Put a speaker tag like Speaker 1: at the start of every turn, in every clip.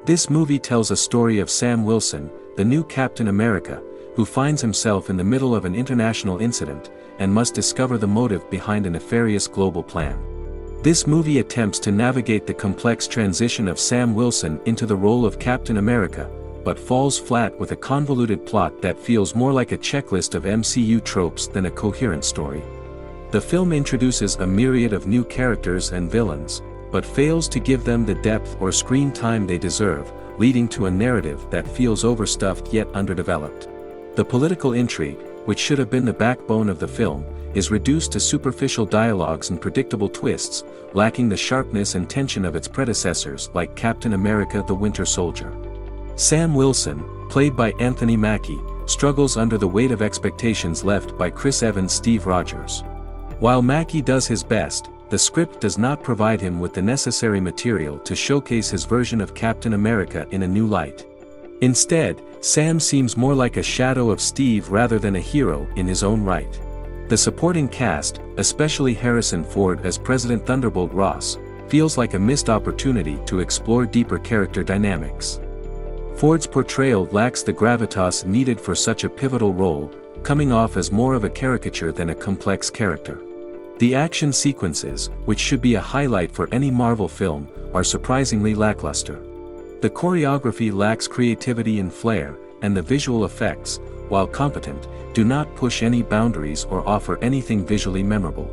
Speaker 1: This movie tells a story of Sam Wilson, the new Captain America, who finds himself in the middle of an international incident, and must discover the motive behind a nefarious global plan. This movie attempts to navigate the complex transition of Sam Wilson into the role of Captain America, but falls flat with a convoluted plot that feels more like a checklist of MCU tropes than a coherent story. The film introduces a myriad of new characters and villains, but fails to give them the depth or screen time they deserve, leading to a narrative that feels overstuffed yet underdeveloped. The political intrigue, which should have been the backbone of the film, is reduced to superficial dialogues and predictable twists, lacking the sharpness and tension of its predecessors like Captain America: The Winter Soldier. Sam Wilson, played by Anthony Mackie, struggles under the weight of expectations left by Chris Evans' Steve Rogers. While Mackie does his best, the script does not provide him with the necessary material to showcase his version of Captain America in a new light. Instead, Sam seems more like a shadow of Steve rather than a hero in his own right. The supporting cast, especially Harrison Ford as President Thunderbolt Ross, feels like a missed opportunity to explore deeper character dynamics. Ford's portrayal lacks the gravitas needed for such a pivotal role, coming off as more of a caricature than a complex character. The action sequences, which should be a highlight for any Marvel film, are surprisingly lackluster. The choreography lacks creativity and flair, and the visual effects, while competent, do not push any boundaries or offer anything visually memorable.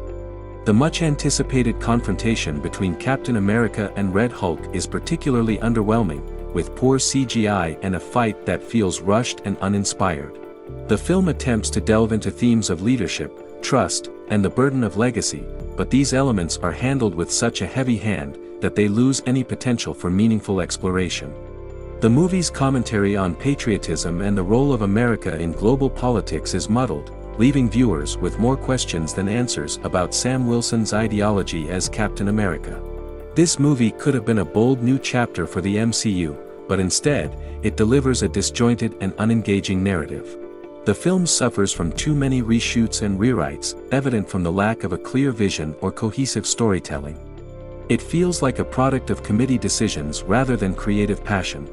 Speaker 1: The much-anticipated confrontation between Captain America and Red Hulk is particularly underwhelming, with poor CGI and a fight that feels rushed and uninspired. The film attempts to delve into themes of leadership, trust, and the burden of legacy, but these elements are handled with such a heavy hand that they lose any potential for meaningful exploration. The movie's commentary on patriotism and the role of America in global politics is muddled, leaving viewers with more questions than answers about Sam Wilson's ideology as Captain America. This movie could have been a bold new chapter for the MCU, but instead, it delivers a disjointed and unengaging narrative. The film suffers from too many reshoots and rewrites, evident from the lack of a clear vision or cohesive storytelling. It feels like a product of committee decisions rather than creative passion.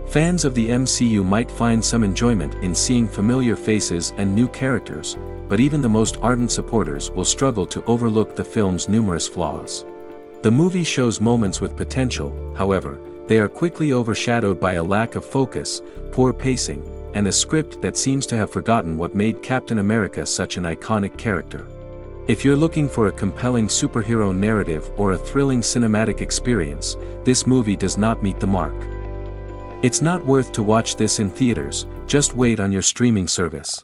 Speaker 1: Fans of the MCU might find some enjoyment in seeing familiar faces and new characters, but even the most ardent supporters will struggle to overlook the film's numerous flaws. The movie shows moments with potential, however, they are quickly overshadowed by a lack of focus, poor pacing, and a script that seems to have forgotten what made Captain America such an iconic character. If you're looking for a compelling superhero narrative or a thrilling cinematic experience, this movie does not meet the mark. It's not worth to watch this in theaters, just wait on your streaming service.